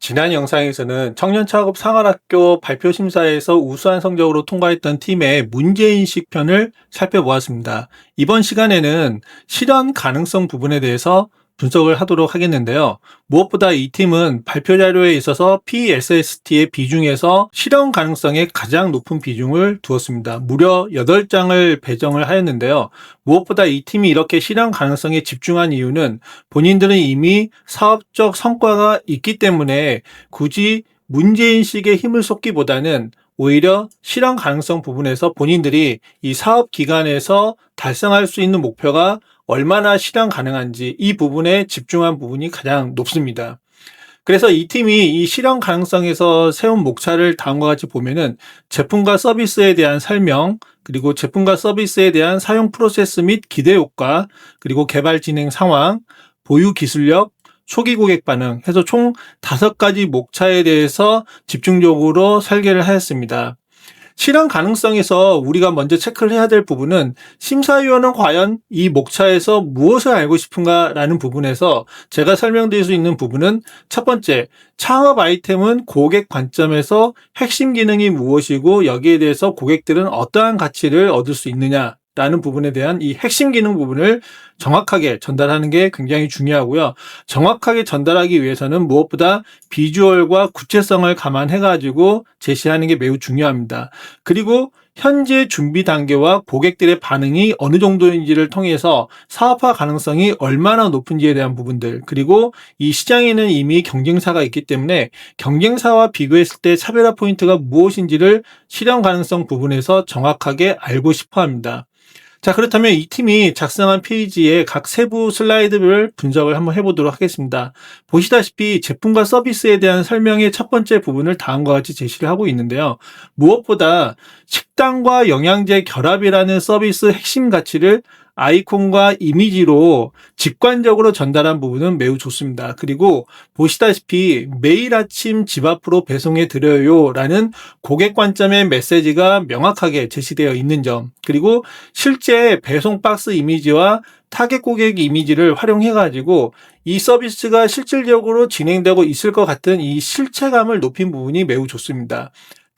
지난 영상에서는 청년창업 상한학교 발표 심사에서 우수한 성적으로 통과했던 팀의 문제인식 편을 살펴보았습니다. 이번 시간에는 실현 가능성 부분에 대해서 분석을 하도록 하겠는데요. 무엇보다 이 팀은 발표 자료에 있어서 PSST의 비중에서 실현 가능성에 가장 높은 비중을 두었습니다. 무려 8장을 배정을 하였는데요. 무엇보다 이 팀이 이렇게 실현 가능성에 집중한 이유는 본인들은 이미 사업적 성과가 있기 때문에 굳이 문제인식에 힘을 쏟기보다는 오히려 실현 가능성 부분에서 본인들이 이 사업 기간에서 달성할 수 있는 목표가 얼마나 실현 가능한지 이 부분에 집중한 부분이 가장 높습니다. 그래서 이 팀이 이 실현 가능성에서 세운 목차를 다음과 같이 보면은 제품과 서비스에 대한 설명, 그리고 제품과 서비스에 대한 사용 프로세스 및 기대 효과, 그리고 개발 진행 상황, 보유 기술력, 초기 고객 반응 해서 총 5가지 목차에 대해서 집중적으로 설계를 하였습니다. 실현 가능성에서 우리가 먼저 체크를 해야 될 부분은 심사위원은 과연 이 목차에서 무엇을 알고 싶은가라는 부분에서 제가 설명드릴 수 있는 부분은 첫 번째, 창업 아이템은 고객 관점에서 핵심 기능이 무엇이고 여기에 대해서 고객들은 어떠한 가치를 얻을 수 있느냐 라는 부분에 대한 이 핵심 기능 부분을 정확하게 전달하는 게 굉장히 중요하고요. 정확하게 전달하기 위해서는 무엇보다 비주얼과 구체성을 감안해가지고 제시하는 게 매우 중요합니다. 그리고 현재 준비 단계와 고객들의 반응이 어느 정도인지를 통해서 사업화 가능성이 얼마나 높은지에 대한 부분들, 그리고 이 시장에는 이미 경쟁사가 있기 때문에 경쟁사와 비교했을 때 차별화 포인트가 무엇인지를 실현 가능성 부분에서 정확하게 알고 싶어 합니다. 자, 그렇다면 이 팀이 작성한 페이지의 각 세부 슬라이드를 분석을 한번 해보도록 하겠습니다. 보시다시피 제품과 서비스에 대한 설명의 첫 번째 부분을 다음과 같이 제시를 하고 있는데요. 무엇보다 식단과 영양제 결합이라는 서비스 핵심 가치를 아이콘과 이미지로 직관적으로 전달한 부분은 매우 좋습니다. 그리고 보시다시피 매일 아침 집 앞으로 배송해 드려요 라는 고객 관점의 메시지가 명확하게 제시되어 있는 점, 그리고 실제 배송 박스 이미지와 타겟 고객 이미지를 활용해 가지고 이 서비스가 실질적으로 진행되고 있을 것 같은 이 실체감을 높인 부분이 매우 좋습니다.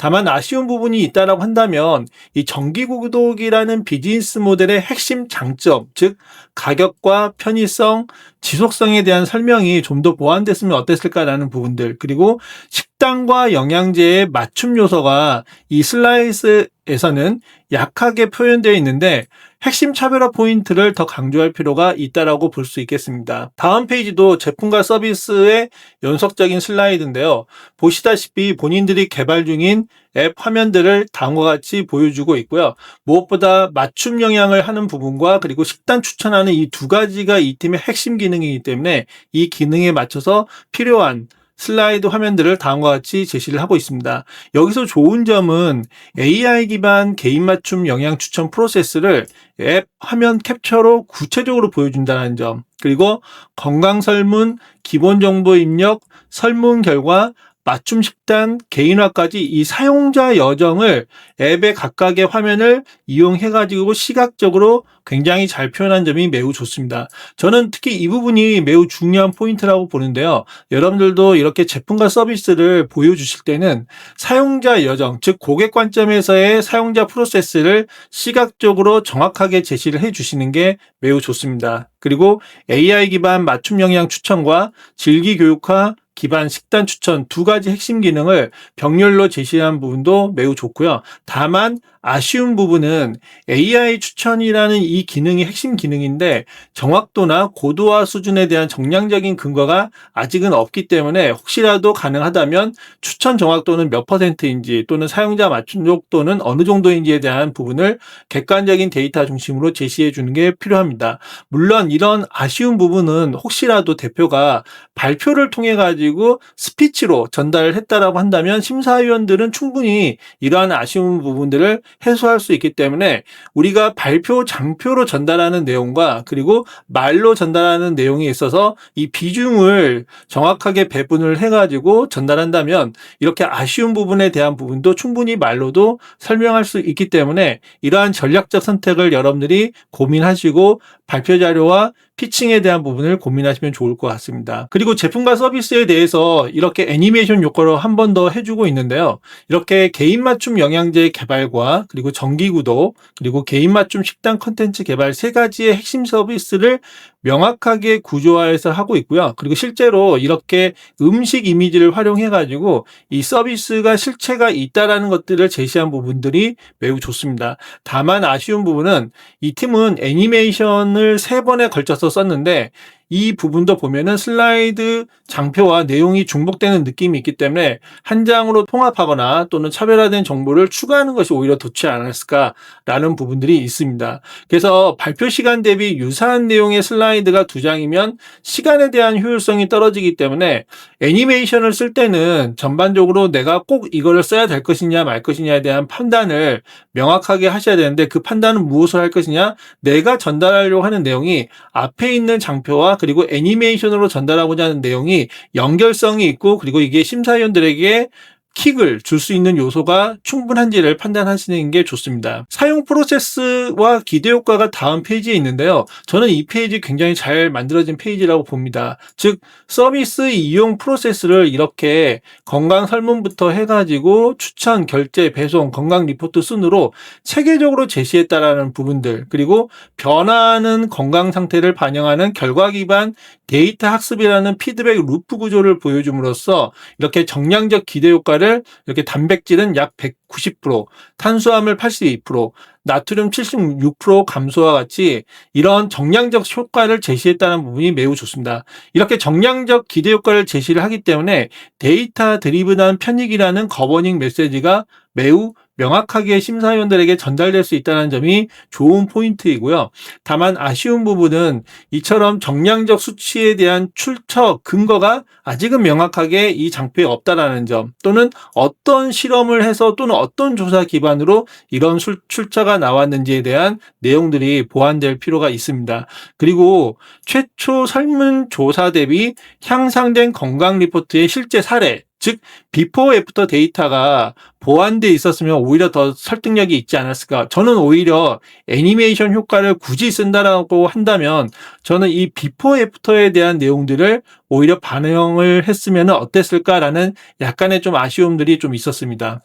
다만 아쉬운 부분이 있다라고 한다면 이 정기구독이라는 비즈니스 모델의 핵심 장점, 즉 가격과 편의성, 지속성에 대한 설명이 좀 더 보완됐으면 어땠을까라는 부분들, 그리고 식단과 영양제의 맞춤 요소가 이 슬라이드에서는 약하게 표현되어 있는데 핵심 차별화 포인트를 더 강조할 필요가 있다라고 볼 수 있겠습니다. 다음 페이지도 제품과 서비스의 연속적인 슬라이드인데요. 보시다시피 본인들이 개발 중인 앱 화면들을 다음과 같이 보여주고 있고요. 무엇보다 맞춤 영양을 하는 부분과 그리고 식단 추천하는 이 2가지가 이 팀의 핵심 기능이기 때문에 이 기능에 맞춰서 필요한 슬라이드 화면들을 다음과 같이 제시를 하고 있습니다. 여기서 좋은 점은 AI 기반 개인 맞춤 영양 추천 프로세스를 앱 화면 캡처로 구체적으로 보여준다는 점, 그리고 건강 설문, 기본 정보 입력, 설문 결과, 맞춤 식단, 개인화까지 이 사용자 여정을 앱의 각각의 화면을 이용해가지고 시각적으로 굉장히 잘 표현한 점이 매우 좋습니다. 저는 특히 이 부분이 매우 중요한 포인트라고 보는데요. 여러분들도 이렇게 제품과 서비스를 보여주실 때는 사용자 여정, 즉 고객 관점에서의 사용자 프로세스를 시각적으로 정확하게 제시를 해주시는 게 매우 좋습니다. 그리고 AI 기반 맞춤 영양 추천과 질기 교육화 기반 식단 추천 2가지 핵심 기능을 병렬로 제시한 부분도 매우 좋고요. 다만 아쉬운 부분은 AI 추천이라는 이 기능이 핵심 기능인데 정확도나 고도화 수준에 대한 정량적인 근거가 아직은 없기 때문에 혹시라도 가능하다면 추천 정확도는 몇 %인지 또는 사용자 만족도는 어느 정도인지에 대한 부분을 객관적인 데이터 중심으로 제시해 주는 게 필요합니다. 물론 이런 아쉬운 부분은 혹시라도 대표가 발표를 통해 가지고 스피치로 전달을 했다라고 한다면 심사위원들은 충분히 이러한 아쉬운 부분들을 해소할 수 있기 때문에 우리가 발표 장표로 전달하는 내용과 그리고 말로 전달하는 내용에 있어서 이 비중을 정확하게 배분을 해가지고 전달한다면 이렇게 아쉬운 부분에 대한 부분도 충분히 말로도 설명할 수 있기 때문에 이러한 전략적 선택을 여러분들이 고민하시고 발표 자료와 피칭에 대한 부분을 고민하시면 좋을 것 같습니다. 그리고 제품과 서비스에 대해서 이렇게 애니메이션 효과로 한 번 더 해주고 있는데요. 이렇게 개인 맞춤 영양제 개발과 그리고 정기구독, 그리고 개인 맞춤 식단 컨텐츠 개발 세 가지의 핵심 서비스를 명확하게 구조화해서 하고 있고요. 그리고 실제로 이렇게 음식 이미지를 활용해가지고 이 서비스가 실체가 있다라는 것들을 제시한 부분들이 매우 좋습니다. 다만 아쉬운 부분은 이 팀은 애니메이션을 3번에 걸쳐서 썼는데 이 부분도 보면은 슬라이드 장표와 내용이 중복되는 느낌이 있기 때문에 한 장으로 통합하거나 또는 차별화된 정보를 추가하는 것이 오히려 좋지 않았을까라는 부분들이 있습니다. 그래서 발표 시간 대비 유사한 내용의 슬라이드가 2장이면 시간에 대한 효율성이 떨어지기 때문에 애니메이션을 쓸 때는 전반적으로 내가 꼭 이거를 써야 될 것이냐 말 것이냐에 대한 판단을 명확하게 하셔야 되는데 그 판단은 무엇을 할 것이냐, 내가 전달하려고 하는 내용이 앞에 있는 장표와 그리고 애니메이션으로 전달하고자 하는 내용이 연결성이 있고 그리고 이게 심사위원들에게 킥을 줄 수 있는 요소가 충분한지를 판단하시는 게 좋습니다. 사용 프로세스와 기대 효과가 다음 페이지에 있는데요. 저는 이 페이지 굉장히 잘 만들어진 페이지라고 봅니다. 즉 서비스 이용 프로세스를 이렇게 건강 설문부터 해가지고 추천, 결제, 배송, 건강 리포트 순으로 체계적으로 제시했다라는 부분들, 그리고 변화하는 건강 상태를 반영하는 결과 기반 데이터 학습이라는 피드백 루프 구조를 보여줌으로써 이렇게 정량적 기대 효과를 이렇게 단백질은 약 190%, 탄수화물 82%, 나트륨 76% 감소와 같이 이런 정량적 효과를 제시했다는 부분이 매우 좋습니다. 이렇게 정량적 기대 효과를 제시를 하기 때문에 데이터 드리븐한 편익이라는 거버닝 메시지가 매우 명확하게 심사위원들에게 전달될 수 있다는 점이 좋은 포인트이고요. 다만 아쉬운 부분은 이처럼 정량적 수치에 대한 출처, 근거가 아직은 명확하게 이 장표에 없다라는 점, 또는 어떤 실험을 해서 또는 어떤 조사 기반으로 이런 출처가 나왔는지에 대한 내용들이 보완될 필요가 있습니다. 그리고 최초 설문조사 대비 향상된 건강 리포트의 실제 사례, 즉 비포 애프터 데이터가 보완돼 있었으면 오히려 더 설득력이 있지 않았을까. 저는 오히려 애니메이션 효과를 굳이 쓴다라고 한다면 저는 이 비포 애프터에 대한 내용들을 오히려 반영을 했으면 어땠을까라는 약간의 좀 아쉬움들이 좀 있었습니다.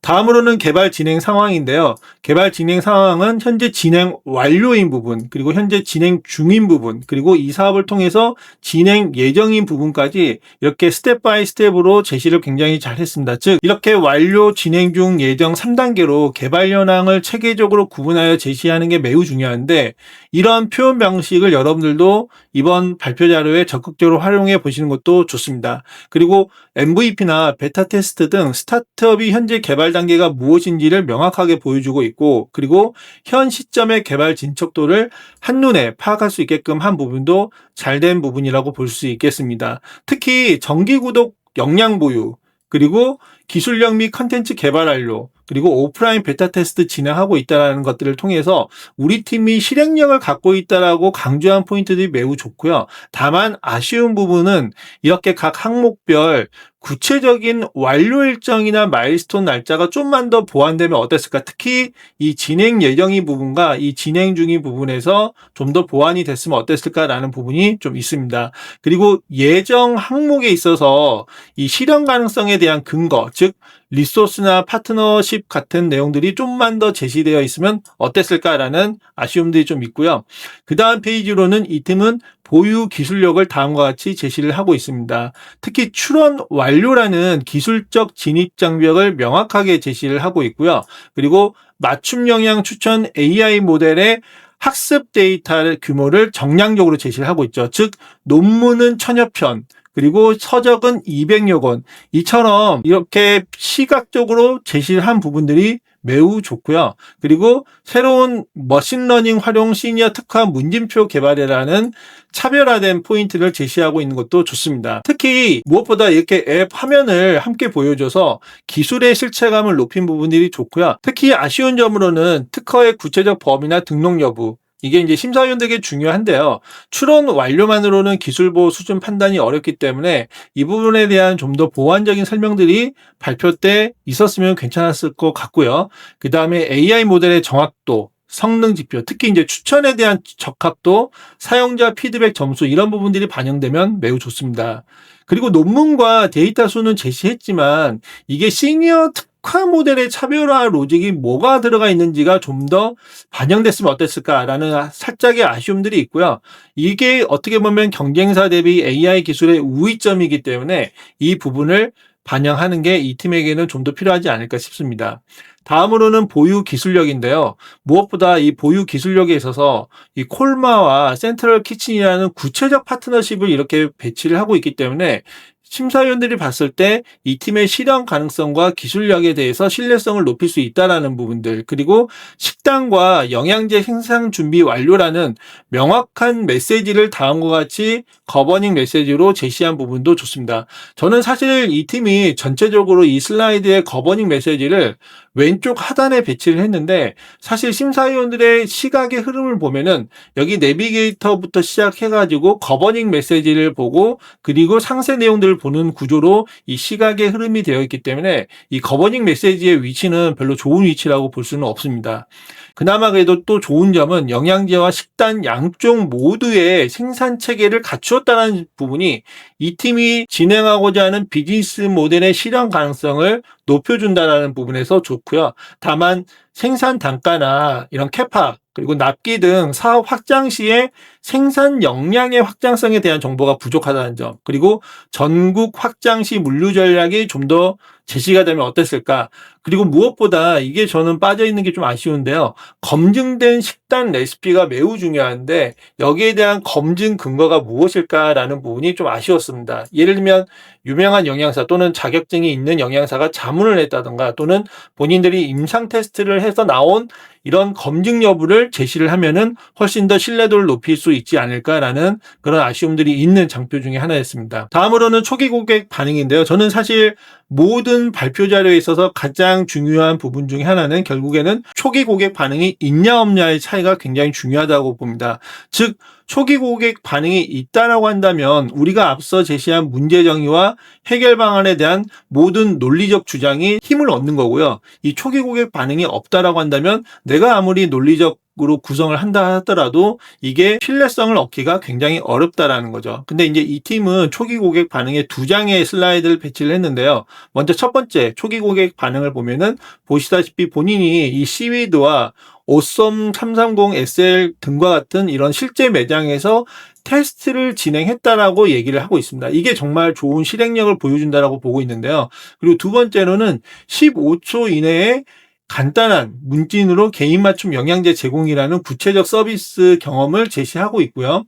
다음으로는 개발 진행 상황인데요. 개발 진행 상황은 현재 진행 완료인 부분, 그리고 현재 진행 중인 부분, 그리고 이 사업을 통해서 진행 예정인 부분까지 이렇게 스텝 바이 스텝으로 제시를 굉장히 잘 했습니다. 즉 이렇게 완료, 진행 중, 예정 3단계로 개발 현황을 체계적으로 구분하여 제시하는 게 매우 중요한데, 이런 표현 방식을 여러분들도 이번 발표 자료에 적극적으로 활용해 보시는 것도 좋습니다. 그리고 MVP나 베타 테스트 등 스타트업이 현재 개발 단계가 무엇인지를 명확하게 보여주고 있고, 그리고 현 시점의 개발 진척도를 한눈에 파악할 수 있게끔 한 부분도 잘된 부분이라고 볼 수 있겠습니다. 특히 정기구독 역량 보유, 그리고 기술력 및 컨텐츠 개발 완료, 그리고 오프라인 베타 테스트 진행하고 있다는 것들을 통해서 우리 팀이 실행력을 갖고 있다라고 강조한 포인트들이 매우 좋고요. 다만 아쉬운 부분은 이렇게 각 항목별 구체적인 완료 일정이나 마일스톤 날짜가 좀만 더 보완되면 어땠을까? 특히 이 진행 예정인 부분과 이 진행 중인 부분에서 좀 더 보완이 됐으면 어땠을까라는 부분이 좀 있습니다. 그리고 예정 항목에 있어서 이 실현 가능성에 대한 근거, 즉 리소스나 파트너십 같은 내용들이 좀만 더 제시되어 있으면 어땠을까라는 아쉬움들이 좀 있고요. 그 다음 페이지로는 이 팀은 보유 기술력을 다음과 같이 제시를 하고 있습니다. 특히 출원 완료라는 기술적 진입 장벽을 명확하게 제시를 하고 있고요. 그리고 맞춤 영양 추천 AI 모델의 학습 데이터 규모를 정량적으로 제시를 하고 있죠. 즉 논문은 1000여 편, 그리고 서적은 200여 권, 이처럼 이렇게 시각적으로 제시를 한 부분들이 매우 좋고요. 그리고 새로운 머신러닝 활용 시니어 특화 문진표 개발이라는 차별화된 포인트를 제시하고 있는 것도 좋습니다. 특히 무엇보다 이렇게 앱 화면을 함께 보여줘서 기술의 실체감을 높인 부분들이 좋고요. 특히 아쉬운 점으로는 특허의 구체적 범위나 등록 여부, 이게 이제 심사위원들에게 중요한데요. 출원 완료만으로는 기술보호 수준 판단이 어렵기 때문에 이 부분에 대한 좀 더 보완적인 설명들이 발표 때 있었으면 괜찮았을 것 같고요. 그 다음에 AI 모델의 정확도, 성능 지표, 특히 이제 추천에 대한 적합도, 사용자 피드백 점수 이런 부분들이 반영되면 매우 좋습니다. 그리고 논문과 데이터 수는 제시했지만 이게 시니어 특화 모델의 차별화 로직이 뭐가 들어가 있는지가 좀 더 반영됐으면 어땠을까라는 살짝의 아쉬움들이 있고요. 이게 어떻게 보면 경쟁사 대비 AI 기술의 우위점이기 때문에 이 부분을 반영하는 게 이 팀에게는 좀 더 필요하지 않을까 싶습니다. 다음으로는 보유 기술력인데요. 무엇보다 이 보유 기술력에 있어서 이 콜마와 센트럴 키친이라는 구체적 파트너십을 이렇게 배치를 하고 있기 때문에 심사위원들이 봤을 때 이 팀의 실현 가능성과 기술력에 대해서 신뢰성을 높일 수 있다라는 부분들, 그리고 식단과 영양제 생산 준비 완료라는 명확한 메시지를 다음과 같이 거버닝 메시지로 제시한 부분도 좋습니다. 저는 사실 이 팀이 전체적으로 이 슬라이드의 거버닝 메시지를 왼쪽 하단에 배치를 했는데, 사실 심사위원들의 시각의 흐름을 보면은 여기 내비게이터부터 시작해가지고 거버닝 메시지를 보고 그리고 상세 내용들을 보는 구조로 이 시각의 흐름이 되어 있기 때문에 이 거버닝 메시지의 위치는 별로 좋은 위치라고 볼 수는 없습니다. 그나마 그래도 또 좋은 점은 영양제와 식단 양쪽 모두의 생산 체계를 갖추었다는 부분이 이 팀이 진행하고자 하는 비즈니스 모델의 실현 가능성을 높여준다는 부분에서 좋고요. 다만 생산 단가나 이런 캐파 그리고 납기 등 사업 확장 시에 생산 역량의 확장성에 대한 정보가 부족하다는 점, 그리고 전국 확장 시 물류 전략이 좀 더 제시가 되면 어땠을까. 그리고 무엇보다 이게 저는 빠져있는 게 좀 아쉬운데요. 검증된 식단 레시피가 매우 중요한데 여기에 대한 검증 근거가 무엇일까라는 부분이 좀 아쉬웠습니다. 예를 들면 유명한 영양사 또는 자격증이 있는 영양사가 자문을 했다던가, 또는 본인들이 임상 테스트를 해서 나온 이런 검증 여부를 제시를 하면은 훨씬 더 신뢰도를 높일 수 있지 않을까라는 그런 아쉬움들이 있는 장표 중에 하나였습니다. 다음으로는 초기 고객 반응인데요. 저는 사실 모든 발표 자료에 있어서 가장 중요한 부분 중에 하나는 결국에는 초기 고객 반응이 있냐 없냐의 차이가 굉장히 중요하다고 봅니다. 즉 초기 고객 반응이 있다라고 한다면 우리가 앞서 제시한 문제 정의와 해결 방안에 대한 모든 논리적 주장이 힘을 얻는 거고요. 이 초기 고객 반응이 없다라고 한다면 내가 아무리 논리적으로 구성을 한다 하더라도 이게 신뢰성을 얻기가 굉장히 어렵다라는 거죠. 근데 이제 이 팀은 초기 고객 반응에 2장의 슬라이드를 배치를 했는데요. 먼저 첫 번째 초기 고객 반응을 보면은 보시다시피 본인이 이 시위드와 오썸 330SL 등과 같은 이런 실제 매장에서 테스트를 진행했다라고 얘기를 하고 있습니다. 이게 정말 좋은 실행력을 보여준다라고 보고 있는데요. 그리고 두 번째로는 15초 이내에 간단한 문진으로 개인 맞춤 영양제 제공이라는 구체적 서비스 경험을 제시하고 있고요.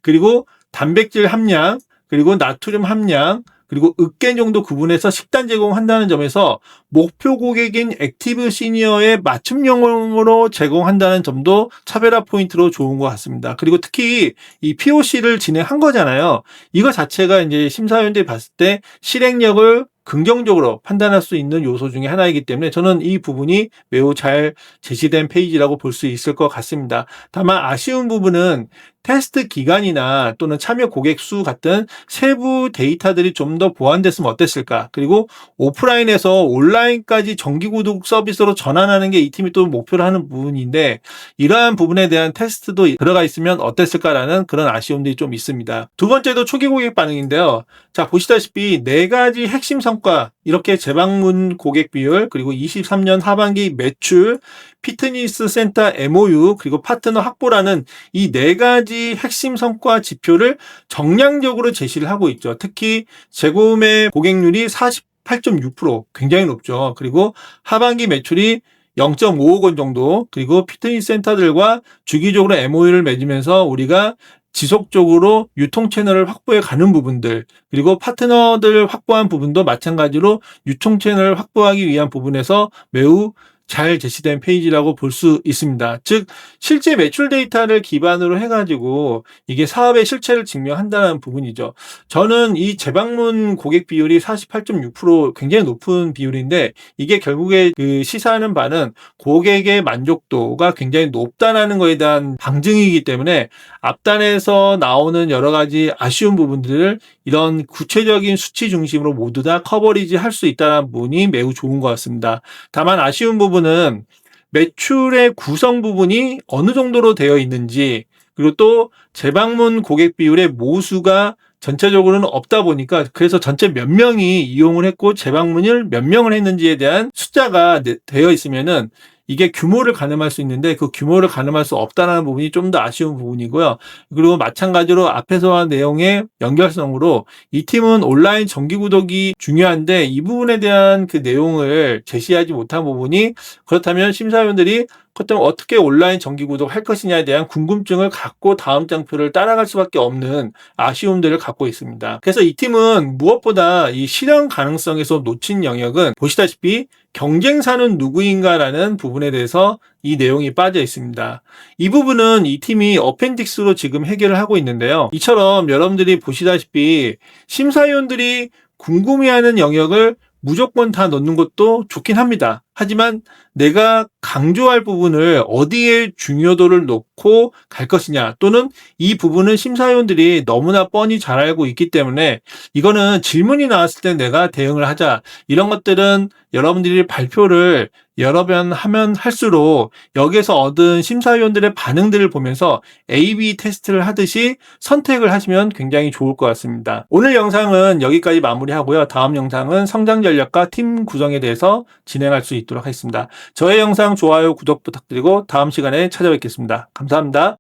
그리고 단백질 함량, 그리고 나트륨 함량, 그리고 으깬 정도 구분해서 식단 제공한다는 점에서 목표 고객인 액티브 시니어의 맞춤형으로 제공한다는 점도 차별화 포인트로 좋은 것 같습니다. 그리고 특히 이 POC를 진행한 거잖아요. 이거 자체가 이제 심사위원들이 봤을 때 실행력을 긍정적으로 판단할 수 있는 요소 중에 하나이기 때문에 저는 이 부분이 매우 잘 제시된 페이지라고 볼 수 있을 것 같습니다. 다만 아쉬운 부분은 테스트 기간이나 또는 참여 고객 수 같은 세부 데이터들이 좀 더 보완됐으면 어땠을까. 그리고 오프라인에서 온라인까지 정기구독 서비스로 전환하는 게 이 팀이 또 목표로 하는 부분인데 이러한 부분에 대한 테스트도 들어가 있으면 어땠을까라는 그런 아쉬움들이 좀 있습니다. 두 번째도 초기 고객 반응인데요. 자, 보시다시피 4가지 핵심 성과, 이렇게 재방문 고객 비율, 그리고 23년 하반기 매출, 피트니스 센터 MOU, 그리고 파트너 확보라는 이 4가지 핵심 성과 지표를 정량적으로 제시를 하고 있죠. 특히 재구매 고객률이 48.6%, 굉장히 높죠. 그리고 하반기 매출이 0.5억 원 정도, 그리고 피트니스 센터들과 주기적으로 MOU를 맺으면서 우리가 지속적으로 유통 채널을 확보해 가는 부분들, 그리고 파트너들 확보한 부분도 마찬가지로 유통 채널을 확보하기 위한 부분에서 매우 잘 제시된 페이지라고 볼 수 있습니다. 즉 실제 매출 데이터를 기반으로 해가지고 이게 사업의 실체를 증명한다는 부분이죠. 저는 이 재방문 고객 비율이 48.6% 굉장히 높은 비율인데 이게 결국에 그 시사하는 바는 고객의 만족도가 굉장히 높다는 것에 대한 방증이기 때문에 앞단에서 나오는 여러 가지 아쉬운 부분들을 이런 구체적인 수치 중심으로 모두 다 커버리지 할 수 있다는 부분이 매우 좋은 것 같습니다. 다만 아쉬운 부분은 매출의 구성 부분이 어느 정도로 되어 있는지, 그리고 또 재방문 고객 비율의 모수가 전체적으로는 없다 보니까, 그래서 전체 몇 명이 이용을 했고 재방문을 몇 명을 했는지에 대한 숫자가 되어 있으면은 이게 규모를 가늠할 수 있는데, 그 규모를 가늠할 수 없다는 부분이 좀 더 아쉬운 부분이고요. 그리고 마찬가지로 앞에서 한 내용의 연결성으로 이 팀은 온라인 정기 구독이 중요한데 이 부분에 대한 그 내용을 제시하지 못한 부분이, 그렇다면 심사위원들이 그렇다면 어떻게 온라인 정기 구독할 것이냐에 대한 궁금증을 갖고 다음 장표를 따라갈 수밖에 없는 아쉬움들을 갖고 있습니다. 그래서 이 팀은 무엇보다 이 실현 가능성에서 놓친 영역은, 보시다시피 경쟁사는 누구인가라는 부분에 대해서 이 내용이 빠져 있습니다. 이 부분은 이 팀이 어펜딕스로 지금 해결을 하고 있는데요. 이처럼 여러분들이 보시다시피 심사위원들이 궁금해하는 영역을 무조건 다 넣는 것도 좋긴 합니다. 하지만 내가 강조할 부분을 어디에 중요도를 놓고 갈 것이냐, 또는 이 부분은 심사위원들이 너무나 뻔히 잘 알고 있기 때문에 이거는 질문이 나왔을 때 내가 대응을 하자, 이런 것들은 여러분들이 발표를 여러 번 하면 할수록 여기에서 얻은 심사위원들의 반응들을 보면서 A/B 테스트를 하듯이 선택을 하시면 굉장히 좋을 것 같습니다. 오늘 영상은 여기까지 마무리하고요. 다음 영상은 성장 전략과 팀 구성에 대해서 진행할 수 있도록 하겠습니다. 저의 영상 좋아요, 구독 부탁드리고 다음 시간에 찾아뵙겠습니다. 감사합니다.